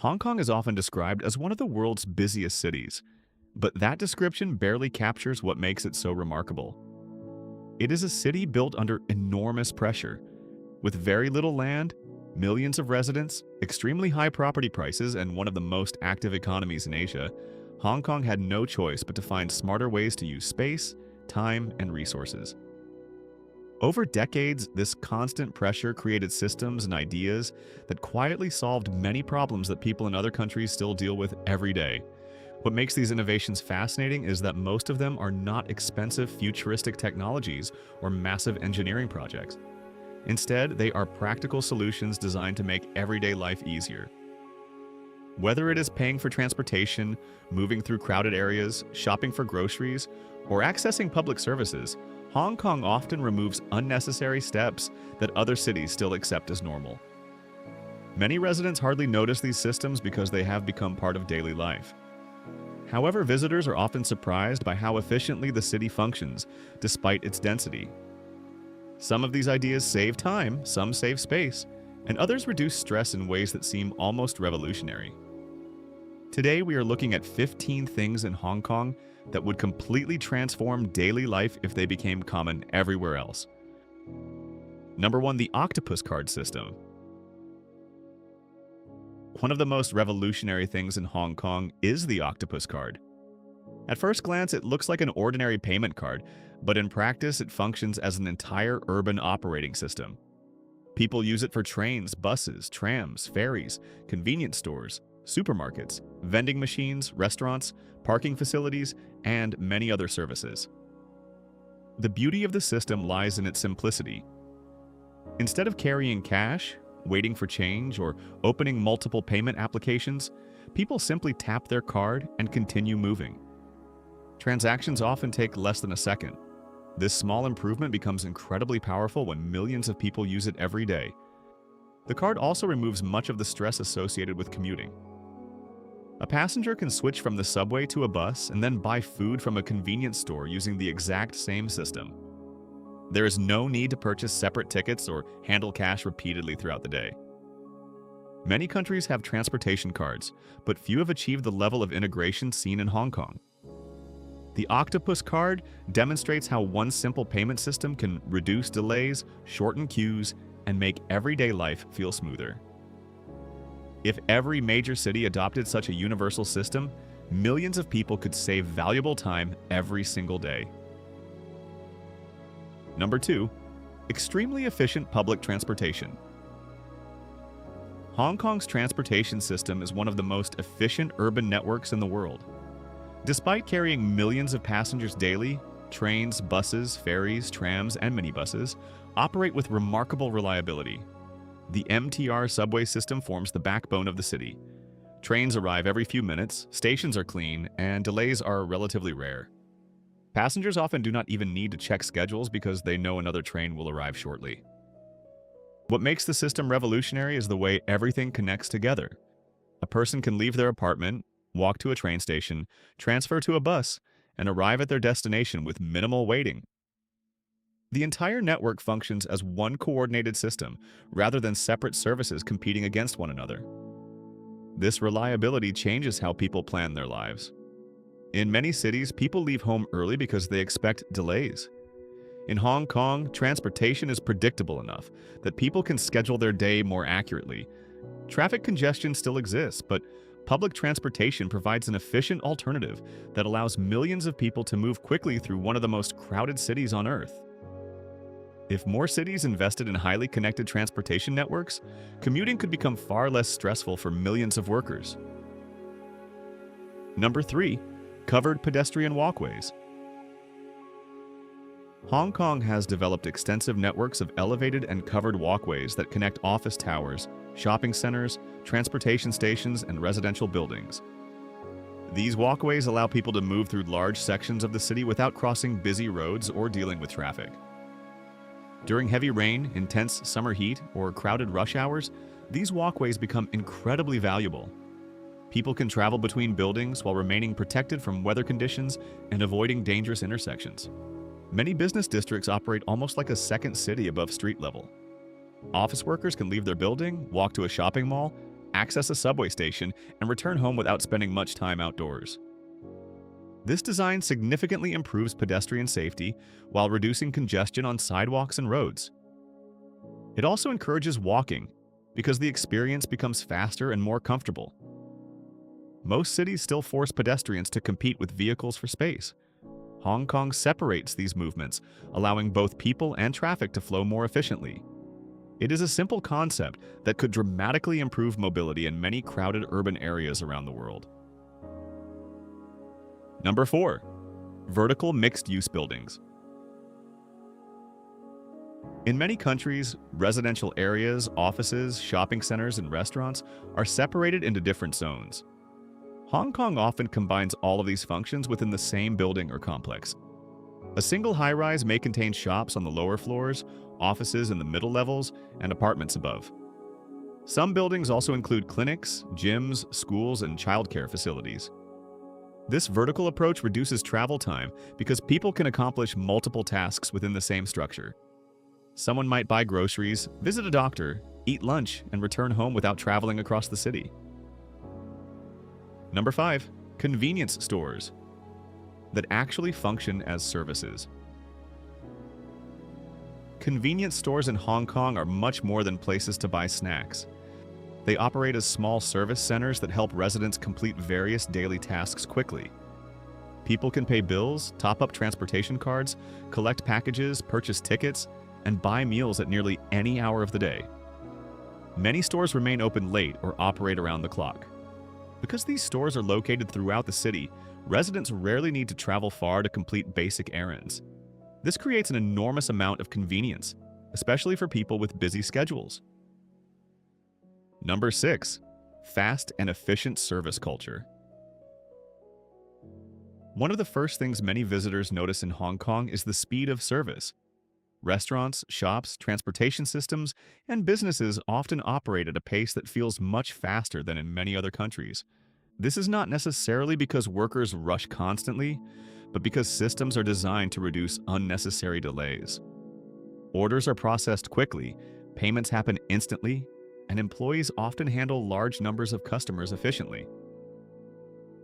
Hong Kong is often described as one of the world's busiest cities, but that description barely captures what makes it so remarkable. It is a city built under enormous pressure. With very little land, millions of residents, extremely high property prices, and one of the most active economies in Asia, Hong Kong had no choice but to find smarter ways to use space, time, and resources. Over decades, this constant pressure created systems and ideas that quietly solved many problems that people in other countries still deal with every day. What makes these innovations fascinating is that most of them are not expensive futuristic technologies or massive engineering projects. Instead, they are practical solutions designed to make everyday life easier. Whether it is paying for transportation, moving through crowded areas, shopping for groceries, or accessing public services, Hong Kong often removes unnecessary steps that other cities still accept as normal. Many residents hardly notice these systems because they have become part of daily life. However, visitors are often surprised by how efficiently the city functions, despite its density. Some of these ideas save time, some save space, and others reduce stress in ways that seem almost revolutionary. Today, we are looking at 15 things in Hong Kong that would completely transform daily life if they became common everywhere else. Number 1, the Octopus Card system. One of the most revolutionary things in Hong Kong is the Octopus Card. At first glance, it looks like an ordinary payment card, but in practice, it functions as an entire urban operating system. People use it for trains, buses, trams, ferries, convenience stores, supermarkets, vending machines, restaurants, parking facilities, and many other services. The beauty of the system lies in its simplicity. Instead of carrying cash, waiting for change, or opening multiple payment applications, people simply tap their card and continue moving. Transactions often take less than a second. This small improvement becomes incredibly powerful when millions of people use it every day. The card also removes much of the stress associated with commuting. A passenger can switch from the subway to a bus and then buy food from a convenience store using the exact same system. There is no need to purchase separate tickets or handle cash repeatedly throughout the day. Many countries have transportation cards, but few have achieved the level of integration seen in Hong Kong. The Octopus Card demonstrates how one simple payment system can reduce delays, shorten queues, and make everyday life feel smoother. If every major city adopted such a universal system, millions of people could save valuable time every single day. Number 2, extremely efficient public transportation. Hong Kong's transportation system is one of the most efficient urban networks in the world. Despite carrying millions of passengers daily, trains, buses, ferries, trams, and minibuses operate with remarkable reliability. The MTR subway system forms the backbone of the city. Trains arrive every few minutes, stations are clean, and delays are relatively rare. Passengers often do not even need to check schedules because they know another train will arrive shortly. What makes the system revolutionary is the way everything connects together. A person can leave their apartment, walk to a train station, transfer to a bus, and arrive at their destination with minimal waiting. The entire network functions as one coordinated system, rather than separate services competing against one another. This reliability changes how people plan their lives. In many cities, people leave home early because they expect delays. In Hong Kong, transportation is predictable enough that people can schedule their day more accurately. Traffic congestion still exists, but public transportation provides an efficient alternative that allows millions of people to move quickly through one of the most crowded cities on Earth. If more cities invested in highly connected transportation networks, commuting could become far less stressful for millions of workers. Number 3, covered pedestrian walkways. Hong Kong has developed extensive networks of elevated and covered walkways that connect office towers, shopping centers, transportation stations, and residential buildings. These walkways allow people to move through large sections of the city without crossing busy roads or dealing with traffic. During heavy rain, intense summer heat, or crowded rush hours, these walkways become incredibly valuable. People can travel between buildings while remaining protected from weather conditions and avoiding dangerous intersections. Many business districts operate almost like a second city above street level. Office workers can leave their building, walk to a shopping mall, access a subway station, and return home without spending much time outdoors. This design significantly improves pedestrian safety while reducing congestion on sidewalks and roads. It also encourages walking because the experience becomes faster and more comfortable. Most cities still force pedestrians to compete with vehicles for space. Hong Kong separates these movements, allowing both people and traffic to flow more efficiently. It is a simple concept that could dramatically improve mobility in many crowded urban areas around the world. Number 4. Vertical mixed-use buildings. In many countries, residential areas, offices, shopping centers, and restaurants are separated into different zones. Hong Kong often combines all of these functions within the same building or complex. A single high-rise may contain shops on the lower floors, offices in the middle levels, and apartments above. Some buildings also include clinics, gyms, schools, and childcare facilities. This vertical approach reduces travel time because people can accomplish multiple tasks within the same structure. Someone might buy groceries, visit a doctor, eat lunch, and return home without traveling across the city. Number 5. Convenience stores that actually function as services. Convenience stores in Hong Kong are much more than places to buy snacks. They operate as small service centers that help residents complete various daily tasks quickly. People can pay bills, top up transportation cards, collect packages, purchase tickets, and buy meals at nearly any hour of the day. Many stores remain open late or operate around the clock. Because these stores are located throughout the city, residents rarely need to travel far to complete basic errands. This creates an enormous amount of convenience, especially for people with busy schedules. Number 6. Fast and efficient service culture. One of the first things many visitors notice in Hong Kong is the speed of service. Restaurants, shops, transportation systems, and businesses often operate at a pace that feels much faster than in many other countries. This is not necessarily because workers rush constantly, but because systems are designed to reduce unnecessary delays. Orders are processed quickly, payments happen instantly, and employees often handle large numbers of customers efficiently.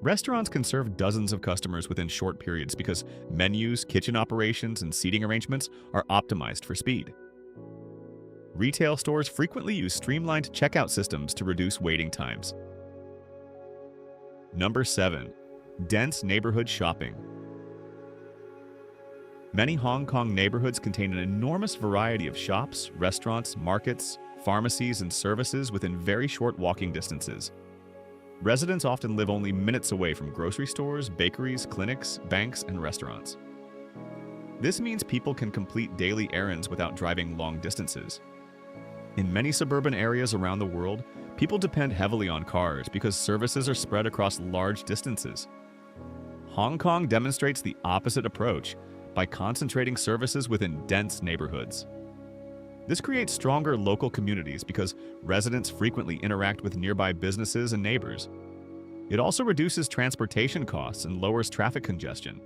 Restaurants can serve dozens of customers within short periods because menus, kitchen operations, and seating arrangements are optimized for speed. Retail stores frequently use streamlined checkout systems to reduce waiting times. Number 7. Dense neighborhood shopping. Many Hong Kong neighborhoods contain an enormous variety of shops, restaurants, markets, pharmacies, and services within very short walking distances. Residents often live only minutes away from grocery stores, bakeries, clinics, banks, and restaurants. This means people can complete daily errands without driving long distances. In many suburban areas around the world, people depend heavily on cars because services are spread across large distances. Hong Kong demonstrates the opposite approach by concentrating services within dense neighborhoods. This creates stronger local communities because residents frequently interact with nearby businesses and neighbors. It also reduces transportation costs and lowers traffic congestion.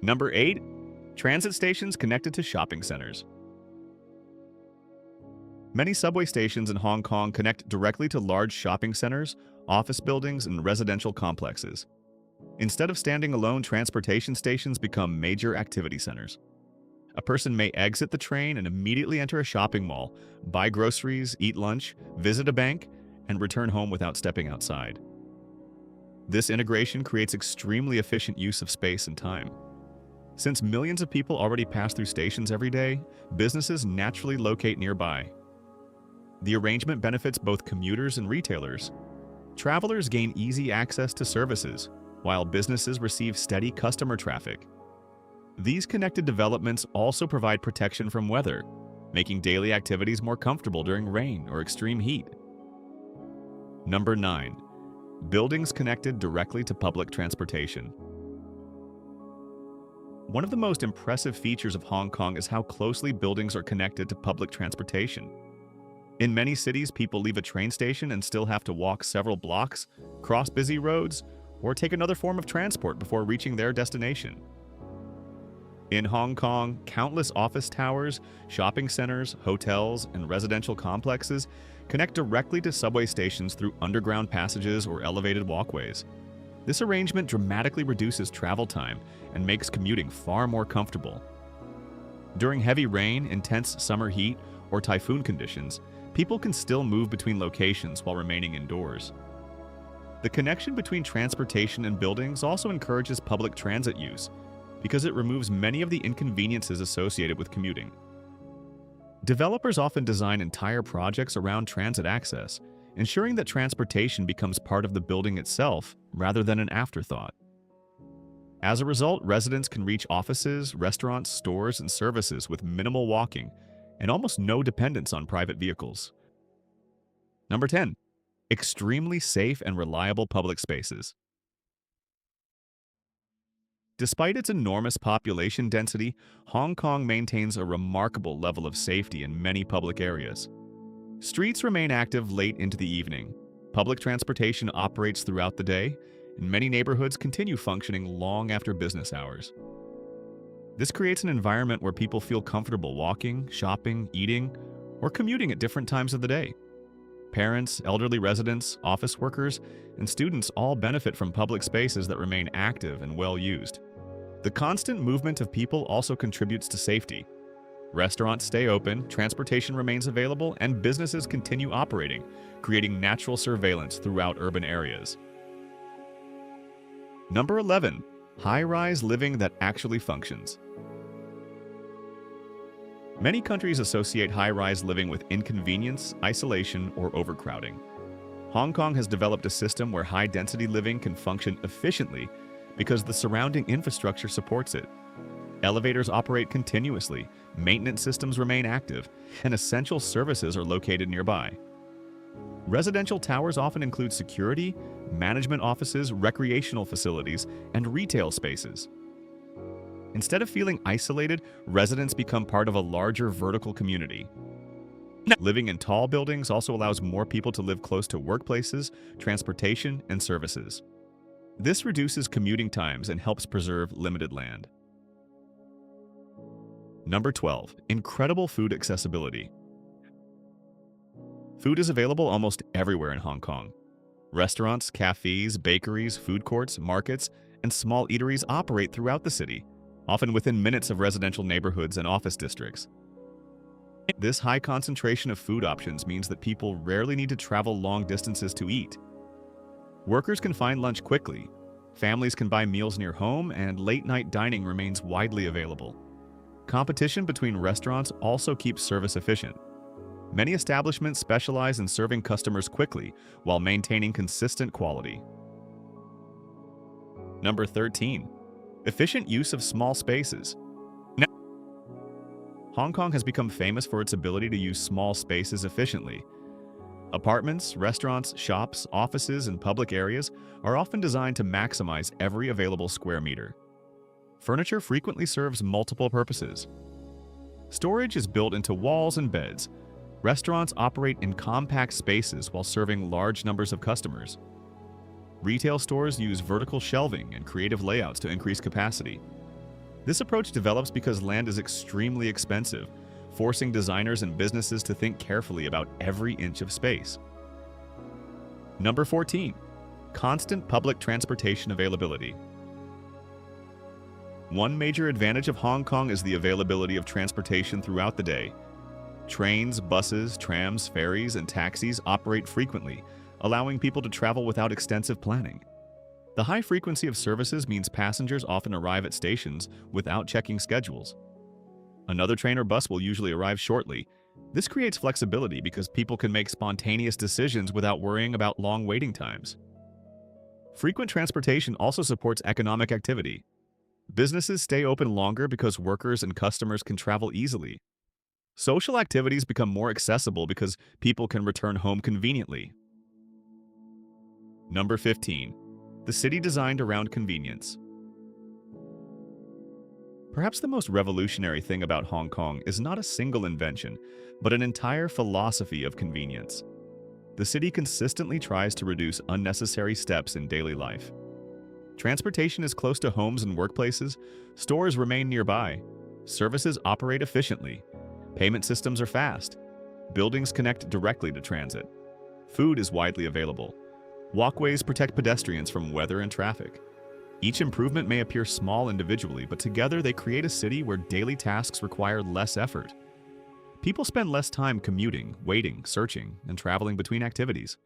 Number 8. Transit stations connected to shopping centers. Many subway stations in Hong Kong connect directly to large shopping centers, office buildings, and residential complexes. Instead of standing alone, transportation stations become major activity centers. A person may exit the train and immediately enter a shopping mall, buy groceries, eat lunch, visit a bank, and return home without stepping outside. This integration creates extremely efficient use of space and time. Since millions of people already pass through stations every day, businesses naturally locate nearby. The arrangement benefits both commuters and retailers. Travelers gain easy access to services, while businesses receive steady customer traffic. These connected developments also provide protection from weather, making daily activities more comfortable during rain or extreme heat. Number 9. Buildings connected directly to public transportation. One of the most impressive features of Hong Kong is how closely buildings are connected to public transportation. In many cities, people leave a train station and still have to walk several blocks, cross busy roads, or take another form of transport before reaching their destination. In Hong Kong, countless office towers, shopping centers, hotels, and residential complexes connect directly to subway stations through underground passages or elevated walkways. This arrangement dramatically reduces travel time and makes commuting far more comfortable. During heavy rain, intense summer heat, or typhoon conditions, people can still move between locations while remaining indoors. The connection between transportation and buildings also encourages public transit use because it removes many of the inconveniences associated with commuting. Developers often design entire projects around transit access, ensuring that transportation becomes part of the building itself rather than an afterthought. As a result, residents can reach offices, restaurants, stores, and services with minimal walking and almost no dependence on private vehicles. Number 10. Extremely safe and reliable public spaces. Despite its enormous population density, Hong Kong maintains a remarkable level of safety in many public areas. Streets remain active late into the evening. Public transportation operates throughout the day, and many neighborhoods continue functioning long after business hours. This creates an environment where people feel comfortable walking, shopping, eating, or commuting at different times of the day. Parents, elderly residents, office workers, and students all benefit from public spaces that remain active and well used. The constant movement of people also contributes to safety. Restaurants stay open, transportation remains available, and businesses continue operating, creating natural surveillance throughout urban areas. Number 11. High-rise living that actually functions. Many countries associate high-rise living with inconvenience, isolation, or overcrowding. Hong Kong has developed a system where high-density living can function efficiently because the surrounding infrastructure supports it. Elevators operate continuously, maintenance systems remain active, and essential services are located nearby. Residential towers often include security, management offices, recreational facilities, and retail spaces. Instead of feeling isolated, residents become part of a larger vertical community. Living in tall buildings also allows more people to live close to workplaces, transportation, and services. This reduces commuting times and helps preserve limited land. Number 12. Incredible food accessibility. Food is available almost everywhere in Hong Kong. Restaurants, cafes, bakeries, food courts, markets, and small eateries operate throughout the city, often within minutes of residential neighborhoods and office districts. This high concentration of food options means that people rarely need to travel long distances to eat. Workers can find lunch quickly, families can buy meals near home, and late-night dining remains widely available. Competition between restaurants also keeps service efficient. Many establishments specialize in serving customers quickly while maintaining consistent quality. Number 13. Efficient use of small spaces. Hong Kong has become famous for its ability to use small spaces efficiently. Apartments, restaurants, shops, offices, and public areas are often designed to maximize every available square meter. Furniture frequently serves multiple purposes. Storage is built into walls and beds. Restaurants operate in compact spaces while serving large numbers of customers. Retail stores use vertical shelving and creative layouts to increase capacity. This approach develops because land is extremely expensive, forcing designers and businesses to think carefully about every inch of space. Number 14. Constant public transportation availability. One major advantage of Hong Kong is the availability of transportation throughout the day. Trains, buses, trams, ferries, and taxis operate frequently, allowing people to travel without extensive planning. The high frequency of services means passengers often arrive at stations without checking schedules. Another train or bus will usually arrive shortly. This creates flexibility because people can make spontaneous decisions without worrying about long waiting times. Frequent transportation also supports economic activity. Businesses stay open longer because workers and customers can travel easily. Social activities become more accessible because people can return home conveniently. Number 15. The city designed around convenience. Perhaps the most revolutionary thing about Hong Kong is not a single invention, but an entire philosophy of convenience. The city consistently tries to reduce unnecessary steps in daily life. Transportation is close to homes and workplaces, stores remain nearby, services operate efficiently, payment systems are fast, Buildings connect directly to transit. Food is widely available. Walkways protect pedestrians from weather and traffic. Each improvement may appear small individually, but together they create a city where daily tasks require less effort. People spend less time commuting, waiting, searching, and traveling between activities.